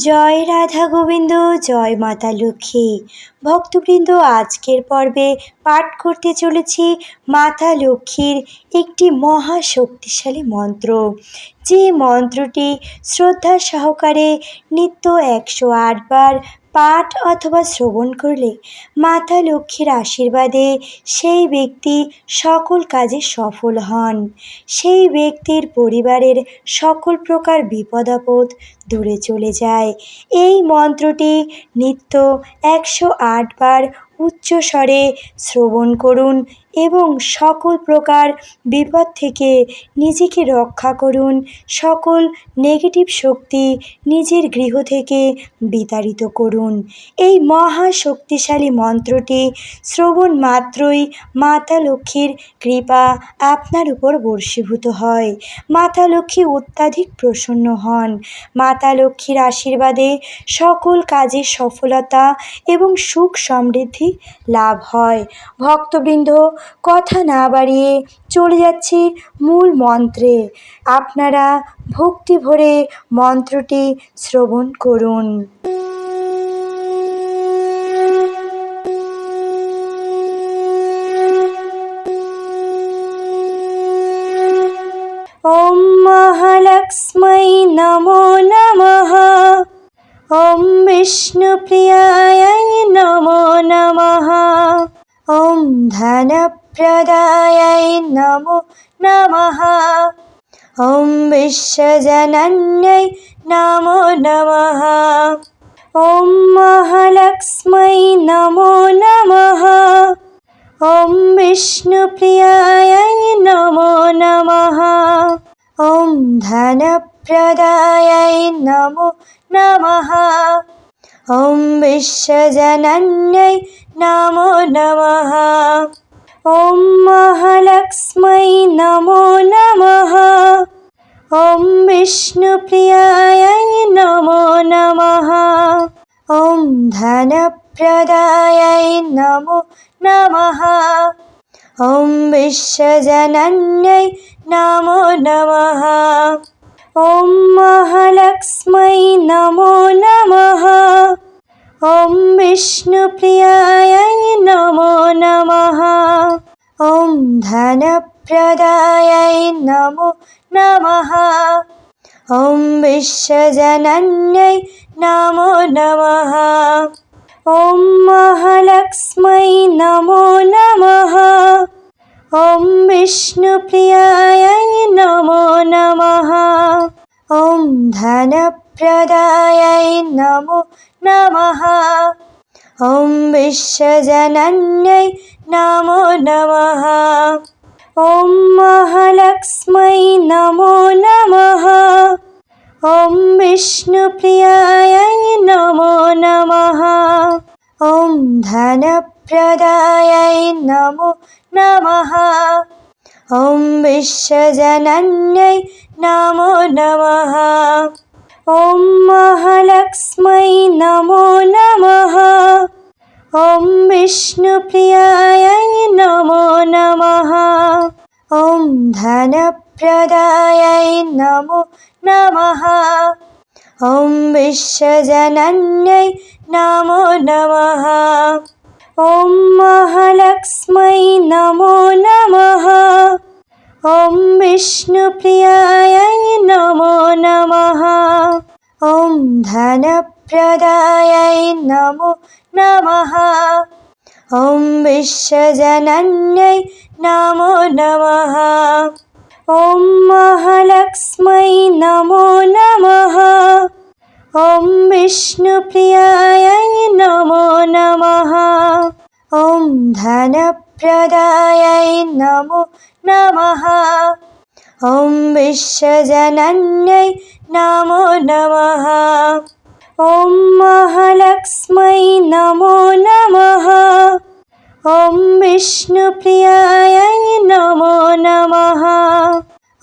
জয় রাধা গোবিন্দ, জয় মাতা লক্ষ্মী। ভক্তবৃন্দ, আজকের পর্বে পাঠ করতে চলেছি মাতা লক্ষ্মীর একটি মহা শক্তিশালী মন্ত্র, যে মন্ত্রটি শ্রদ্ধা সহকারে নিত্য 108 বার পাঠ অথবা শ্রবণ করলে মাতা লক্ষ্মীর আশীর্বাদে সেই ব্যক্তি সকল কাজে সফল হন। সেই ব্যক্তির পরিবারের সকল প্রকার বিপদ আপদ দূরে চলে যায়। এই মন্ত্রটি নিত্য 108 বার উচ্চ স্বরে শ্রবণ করুন এবং সকল প্রকার বিপদ থেকে নিজেকে রক্ষা করুন। সকল নেগেটিভ শক্তি নিজের গৃহ থেকে বিতাড়িত করুন। এই মহা শক্তিশালী মন্ত্রটি শ্রবণ মাত্রই মাতা লক্ষ্মীর কৃপা আপনার উপর বর্ষীভূত হয়। মাতা লক্ষ্মী অত্যাধিক প্রসন্ন হন। মাতা লক্ষ্মীর আশীর্বাদে সকল কাজে সফলতা এবং সুখ সমৃদ্ধি লাভ হয়। ভক্তবৃন্দ, কথা না বাড়িয়ে চলে যাচ্ছি মূল মন্ত্রে। আপনারা ভক্তি ভরে মন্ত্রটি শ্রবণ করুন। ওম মহালক্ষ্মী নমো নমঃ। ওম বিষ্ণুপ্রিয়ায় নমো নমঃ। ওম ধনপ্রদায় নমো নমঃ। ওম বিশ্বজনন্যৈ নমো নমঃ। ওম মহালক্ষ্মী নমো নমঃ। ওম বিষ্ণুপ্রিয়ায় নমো নমঃ। ওম ধনপ্রদায় নমো নমঃ। ওম বিশ্বজনন্যৈ নমো নমঃ। ওম মহালক্ষ্মী নমো নমঃ। ওম বিষ্ণুপ্রিয়ায় নমো নমঃ। ওম ধনপ্রদায় নমো নমঃ। ওম বিশ্বজনন্যৈ নমো নমঃ। ওম মহালক্ষ্মী নমো নমঃ। ওম বিষ্ণুপ্রিয়ায় নমো নমঃ। ওম ধনপ্রদায় নমো নমঃ। ওম বিশ্বজনন্যৈ নমো নমঃ। ওম মহালক্ষ্মী নমো নমঃ। ওম বিষ্ণুপ্রিয়ায় নমো নমঃ। ওম ধনপ্রদায় নমো নমঃ। ওম বিশ্বজনন্যৈ নমো নমঃ। ওম মহালক্ষ্মী নমো নমঃ। ওম বিষ্ণুপ্রিয়ায় নমো নমঃ। ওম ধনপ্রদায় নমো নমঃ। ওম বিশ্বজনন্যৈ নমো নমঃ। ওম মহালক্ষ্মী নমো নমঃ। ওম বিষ্ণুপ্রিয়ায় নমো নমঃ। ওম ধনপ্রদায় নমো নমঃ। ওম বিশ্বজনন্যৈ নমো নমঃ। ওম মহালক্ষ্মী নমো নমঃ। ওম বিষ্ণুপ্রিয়ায় নমো নমঃ। ওম ধনপ্রদায় নমো নমঃ। ওম বিশ্বজনন্যৈ নমো নমঃ। ওম মহালক্ষ্মী নমো নমঃ। ওম বিষ্ণুপ্রিয়ায় নমো নমঃ। ওম ধনপ্রদায় নমো নমঃ। ওম বিশ্বজনন্যৈ নমো নমঃ। ওম মহালক্ষ্মী নমো নমঃ। ওম বিষ্ণুপ্রিয়ায় নমো নমঃ।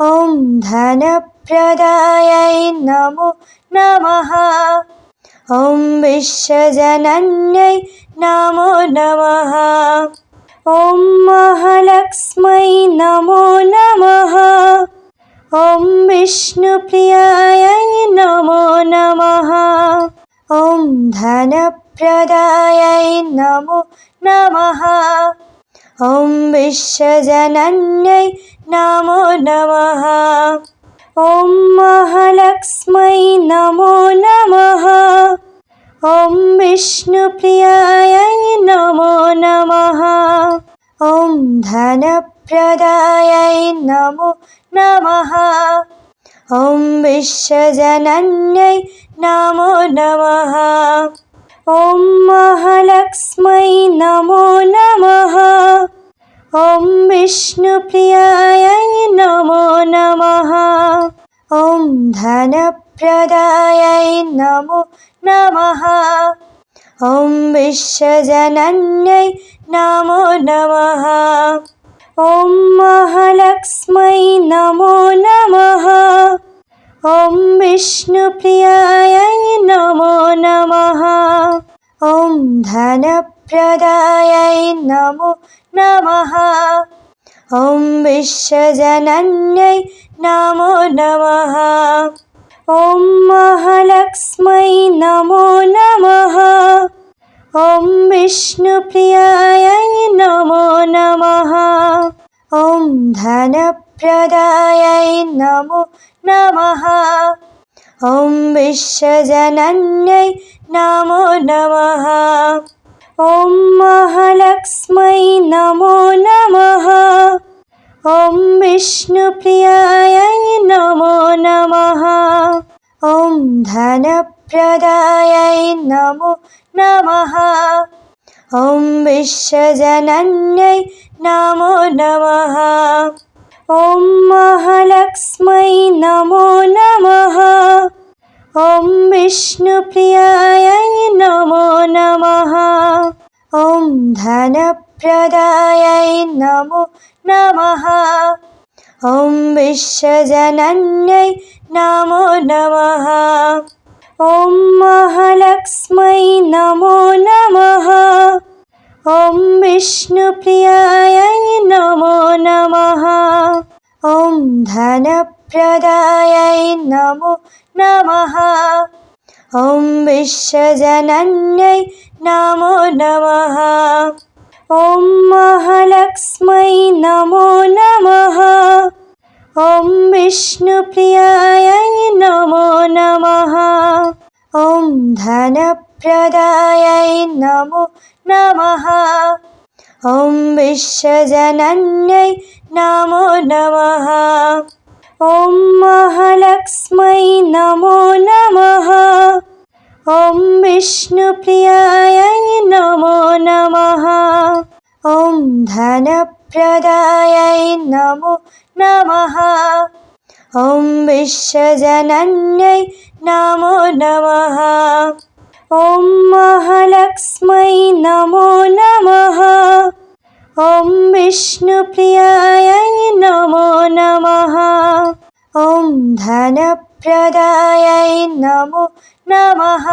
ওম ধনপ্রদায় নমো নমঃ। ওম বিশ্বজনন্যৈ নমো নমঃ। ওম মহালক্ষ্মী নমো নমঃ। ওম বিষ্ণুপ্রিয়ায় নমো নমঃ। धनप्रदायै नमो नमः। ॐ विश्वजनन्यै नमो नमः। ॐ महालक्ष्मै नमो नमः। ॐ विष्णुप्रियायै नमो नमः। ॐ धनप्रदायै नमो नमः। ॐ विश्वजनन्यै नमो नमः। ॐ महालक्ष्मै नमो नमः। ॐ विष्णुप्रियायै नमो नमः। ॐ धनप्रदायै नमो नमः। ॐ विश्वजनन्यै नमो नमः। ॐ महालक्ष्मै नमो नमः। ॐ विष्णुप्रियायै नमो नमः। ॐ धनप्रदायै नमो नमः। ॐ विश्वजनन्यै नमो नमः। ॐ महालक्ष्मै नमो नमः। ॐ विष्णुप्रियायै नमो नमः। ॐ धनप्रदायै नमो नमः। ॐ विश्वजनन्यै नमो नमः। ॐ महालक्ष्मै नमो नमः। ॐ विष्णुप्रियायै नमो नमः। ॐ धनप्रदायै नमो नमः। ॐ विश्वजनन्यै नमो नमः। ॐ महालक्ष्मै नमो नमः। ॐ विष्णुप्रियायै नमो नमः। ॐ धनप्रदायै नमो नमः। ॐ विश्वजनन्यै नमो नमः। ॐ महालक्ष्मै नमो नमः। ॐ विष्णुप्रियायै नमो नमः। ॐ धनप्रदायै नमो नमः। ॐ विश्वजनन्यै नमो नमः। ॐ महालक्ष्मै नमो नमः। ॐ विष्णुप्रियायै नमो नमः। ॐ धनप्रदायै नमो नमः। ॐ विश्वजनन्यै नमो नमः। ॐ महालक्ष्मै नमो नमः। ॐ विष्णुप्रियायै नमो नमः। ॐ धनप्रदायै नमो नमः। ॐ विश्वजनन्यै नमो नमः। ॐ महालक्ष्मै नमो नमः। ॐ विष्णुप्रियायै नमो नमः। ॐ धनप्रदायै नमो नमः।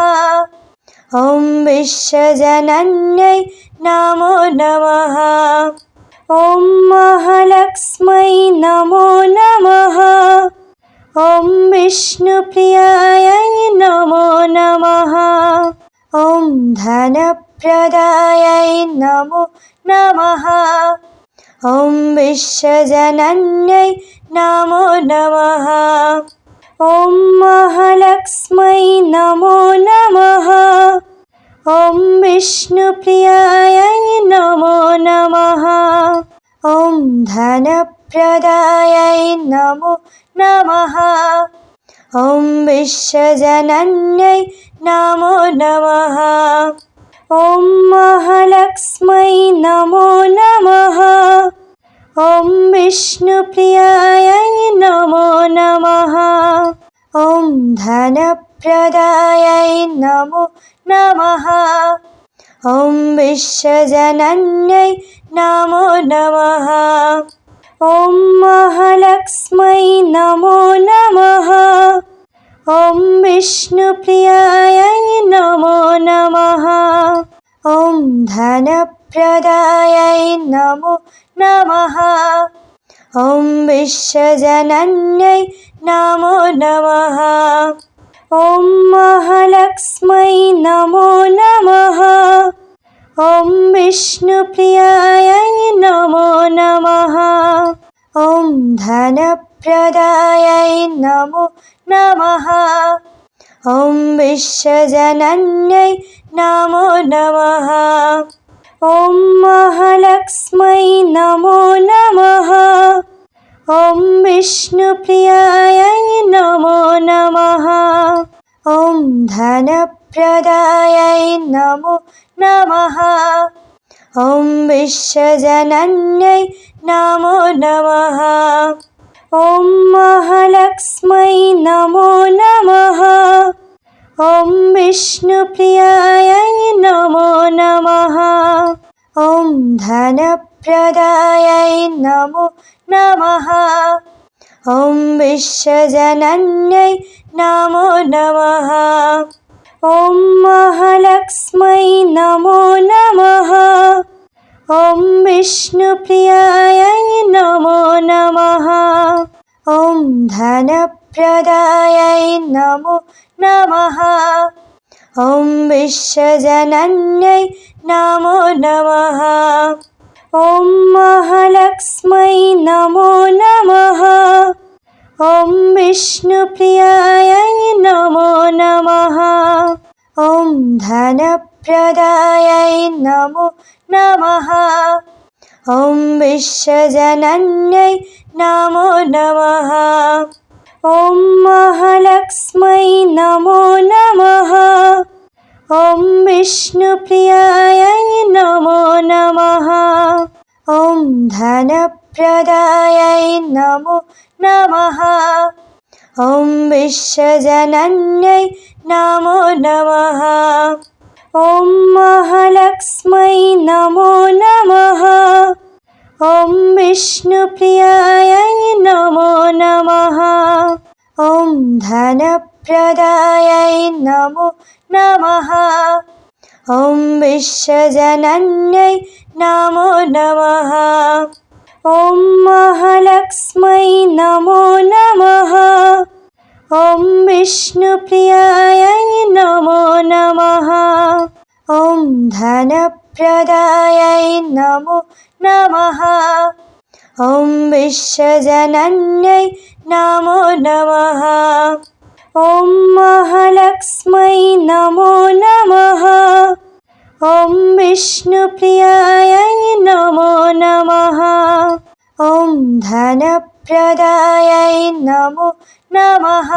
ॐ विश्वजनन्यै नमो नमः। ॐ महालक्ष्मै नमो नमः। ॐ विष्णुप्रियायै नमो नमः। ॐ धनप्रदायै नमो नमः। ॐ विश्वजनन्यै नमो नमः। ॐ महालक्ष्मै नमो नमः। ॐ विष्णुप्रियायै नमो नमः। ॐ धनप्रदायै नमो नमः। ॐ विश्वजनन्यै नमो नमः। ॐ महालक्ष्मै नमो नमः। ॐ विष्णुप्रियायै नमो नमः। ॐ धनप्रदायै नमो नमः। ॐ विश्वजनन्यै नमो नमः। ॐ महालक्ष्मै नमो नमः। ॐ विष्णुप्रियायै नमो नमः। ॐ धनप्रदायै नमो नमः। ॐ विश्वजनन्यै नमो नमः। ॐ महालक्ष्मै नमो नमः। ॐ विष्णुप्रियायै नमो नमः। ॐ धनप्रदायै नमो नमः। ॐ विश्वजनन्यै नमो नमः। ॐ महालक्ष्मै नमो नमः। ॐ विष्णुप्रियायै नमो नमः। ॐ धनप्रदायै नमो नमः। ॐ विश्वजनन्यै नमो नमः। ॐ महालक्ष्मै नमो नमः। ॐ विष्णुप्रियायै नमो नमः। ॐ धनप्रदायै नमो नमः। ॐ विश्वजनन्यै नमो नमः। ॐ महालक्ष्मै नमो नमः। ॐ विष्णुप्रियायै नमो नमः। ॐ धनप्रदायै नमो नमः। ॐ विश्वजनन्यै नमो नमः। ॐ महालक्ष्मै नमो नमः। ॐ विष्णुप्रियायै नमो नमः। ॐ धनप्रदायै नमो नमः। ॐ विश्वजनन्यै नमो नमः। ॐ महालक्ष्मै नमो नमः। ॐ विष्णुप्रियायै नमो नमः। ॐ धनप्रदायै नमो नमः। ॐ विश्वजनन्यै नमो नमः। ॐ महालक्ष्मै नमो नमः। ॐ विष्णुप्रियायै नमो नमः। ॐ धनप्रदायै नमो नमः। ॐ विश्वजनन्यै नमो नमः। ॐ महालक्ष्मै नमो नमः। ॐ विष्णुप्रियायै नमो नमः। ॐ धनप्रदायै नमो नमः। ॐ विश्वजनन्यै नमो नमः। ॐ महालक्ष्मै नमो नमः। ॐ विष्णुप्रियायै नमो नमः। ॐ धनप्रदायै नमो नमः।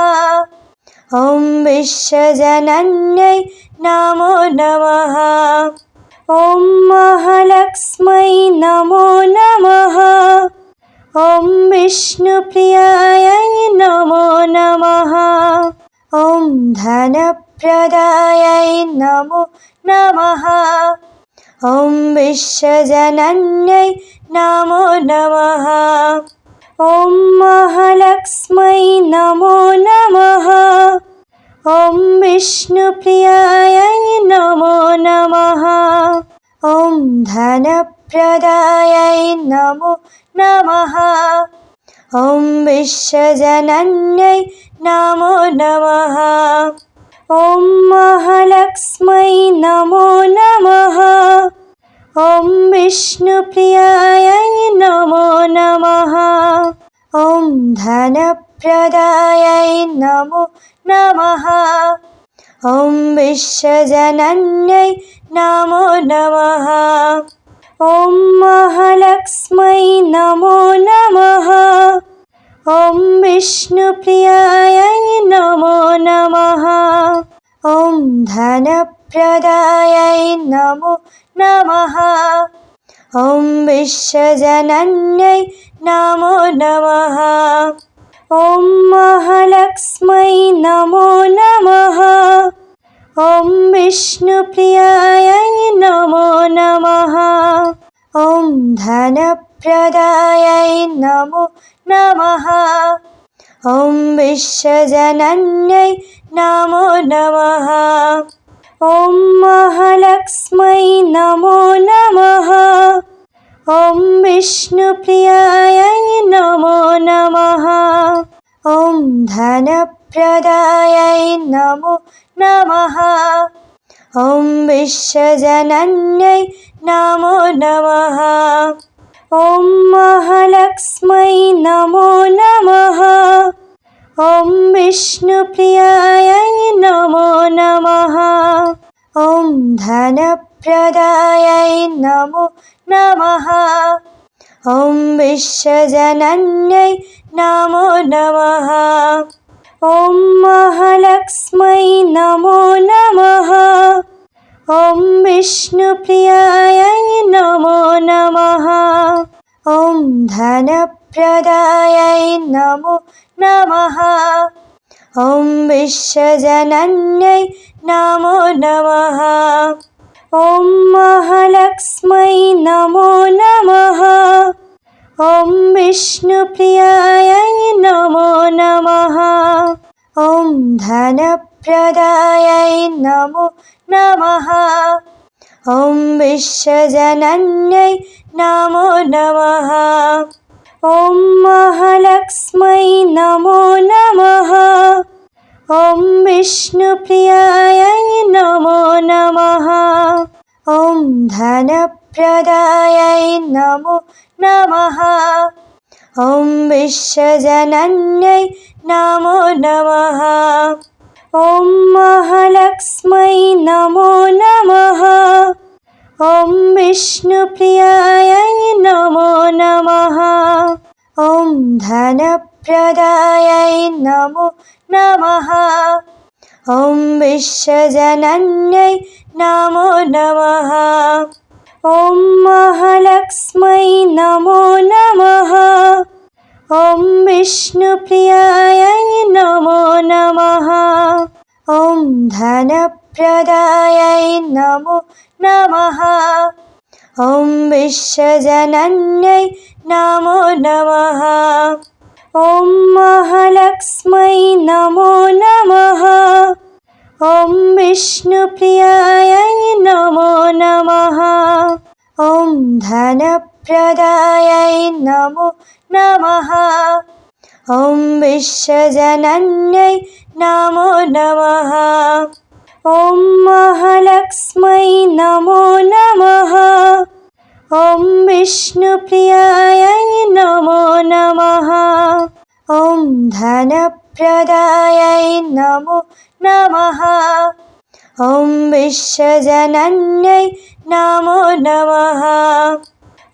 ॐ विश्वजनन्यै नमो नमः। ॐ महालक्ष्मै नमो नमः। ॐ विष्णुप्रियायै नमो नमः। ॐ धनप्रदायै नमो नमः। ॐ विश्वजनन्यै नमो नमः। ॐ महालक्ष्मै नमो नमः। ॐ विष्णुप्रियायै नमो नमः। ॐ धनप्रदायै नमो नमः। ॐ विश्वजनन्यै नमो नमः। ॐ महालक्ष्मै नमो नमः। ॐ विष्णुप्रियायै नमो नमः। ॐ धनप्रदायै नमो नमः। ॐ विश्वजनन्यै नमो नमः। ॐ महालक्ष्मै नमो नमः। ॐ विष्णुप्रियायै नमो नमः। ॐ धनप्रदायै नमो नमः। ॐ विश्वजनन्यै नमो नमः। ॐ महालक्ष्मै नमो नमः। ॐ विष्णुप्रियायै नमो नमः। ॐ धनप्रदायै नमो नमः। ॐ विश्वजनन्यै नमो नमः। ॐ महालक्ष्मै नमो नमः। ॐ विष्णुप्रियायै नमो नमः। ॐ धनप्रदायै धनप्रदायै नमो नमः। ॐ विश्वजनन्यै नमो नमः। ॐ महालक्ष्मै नमो नमः। ॐ विष्णुप्रियायै नमो नमः। ॐ धनप्रदायै नमो नमः। ॐ विश्वजनन्यै नमो नमः। ॐ महालक्ष्मै नमो नमः। ॐ विष्णुप्रियायै नमो नमः। ॐ धनप्रदायै नमो नमः। ॐ विश्वजनन्यै नमो नमः। ॐ महालक्ष्मै नमो नमः। ॐ विष्णुप्रियायै नमो नमः। ॐ धनप्रदायै नमो नमः। ॐ विश्वजनन्यै नमो नमः। ॐ महालक्ष्मै नमो नमः। ॐ विष्णुप्रियायै नमो नमः। ॐ धनप्रदायै नमो नमः। ॐ विश्वजनन्यै नमो नमः। ॐ महालक्ष्मै नमो नमः। ॐ विष्णुप्रियायै नमो नमः। ॐ धनप्रदायै नमो नमः। ॐ विश्वजनन्यै नमो नमः। ॐ महालक्ष्मै नमो नमः। ॐ विष्णुप्रियायै नमो नमः। ॐ धनप्रदायै नमो नमः। ॐ विश्वजनन्यै नमो नमः। ॐ महालक्ष्मै नमो नमः। ॐ विष्णुप्रियायै नमो नमः। ॐ धनप्रदायै नमो नमः। ॐ विश्वजनन्यै नमो नमः। ॐ महालक्ष्मै नमो नमः। ॐ विष्णुप्रियायै नमो नमः। ॐ धनप्रदायै नमो नमः। ॐ विश्वजनन्यै नमो नमः।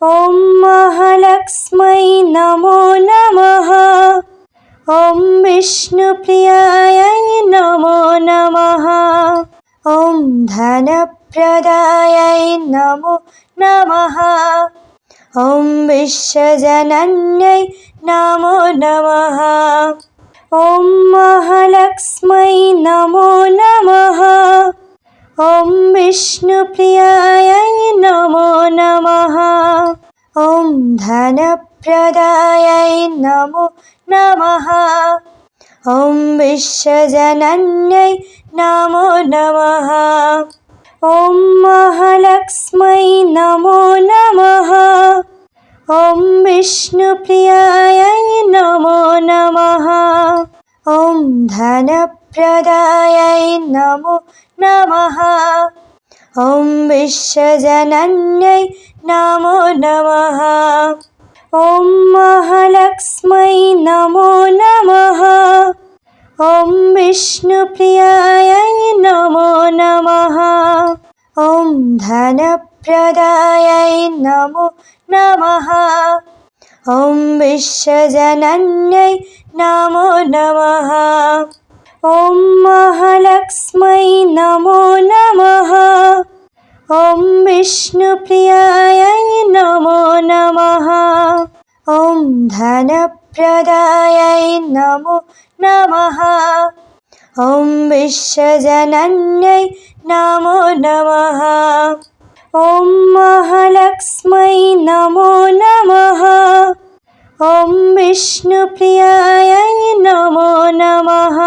ॐ महालक्ष्मै नमो नमः। ॐ विष्णुप्रियायै नमो नमः। ॐ धनप्रदायै नमो नमः। ॐ विश्वजनन्यै नमो नमः। ॐ महालक्ष्मै नमो नमः। ॐ विष्णुप्रियायै नमो नमः। ॐ धनप्रदायै नमो नमः। ॐ विश्वजनन्यै नमो नमः। ॐ महालक्ष्मै नमो नमः। ॐ विष्णुप्रियायै नमो नमः। ॐ धनप्रदायै नमो नमः। ॐ विश्वजनन्यै नमो नमः। ॐ महालक्ष्मै नमो नमः। ॐ विष्णुप्रियायै नमो नमः। ॐ धनप्रदायै नमो नमः। ॐ विश्वजनन्यै नमो नमः। ॐ महालक्ष्मै नमो नमः। ॐ विष्णुप्रियायै नमो नमः। ॐ धनप्रदायै नमो नमः। ॐ विश्वजनन्यै नमो नमः। ॐ महालक्ष्मै नमो नमः। ॐ विष्णुप्रियायै नमो नमः।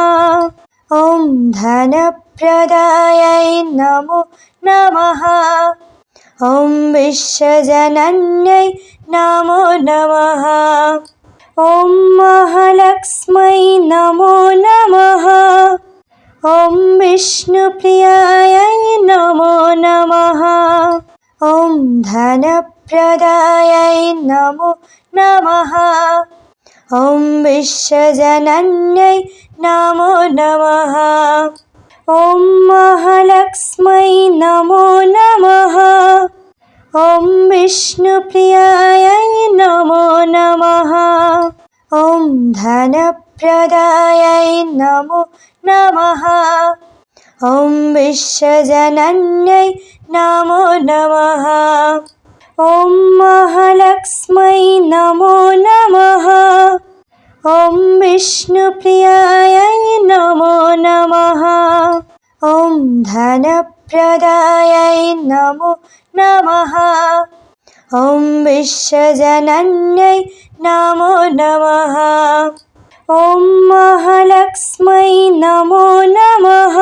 ॐ धनप्रदायै नमो नमः। ॐ विश्वजनन्यै नमो नमः। ॐ महालक्ष्मै नमो नमः। ॐ विष्णुप्रियायै नमो नमः। ॐ धनप्रदायै नमो नमः। ॐ विश्वजनन्यै नमो नमः। ॐ महालक्ष्मै नमो नमः। ॐ विष्णुप्रियायै नमो नमः। ॐ धनप्रदायै नमो नमः। ॐ विश्वजनन्यै नमो नमः। ॐ महालक्ष्मै नमो नमः। ॐ विष्णुप्रियायै नमो नमः। ॐ धनप्रदायै नमो नमः। ॐ विश्वजनन्यै नमो नमः। ॐ महालक्ष्मै नमो नमः।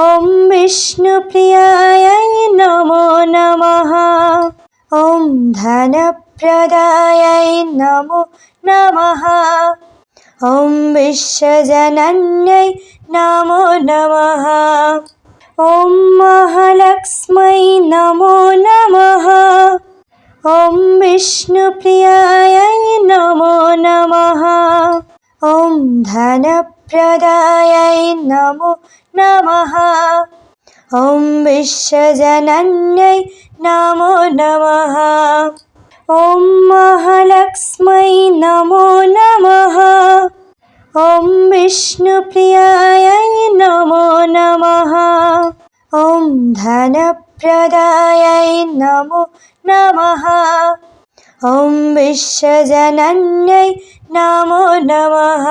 ॐ विष्णुप्रियायै नमो नमः। ॐ धनप्रदायै नमो नमः। ॐ विश्वजनन्यै नमो नमः। ॐ महालक्ष्मै नमो नमः। ॐ विष्णुप्रियायै नमो नमः। ॐ धनप्रदायै नमो नमः। ॐ विश्वजनन्यै नमो नमः। ॐ महालक्ष्मै नमो नमः। ॐ विष्णुप्रियायै नमो नमः। ॐ धनप्रदायै नमो नमः। ॐ विश्वजनन्यै नमो नमः।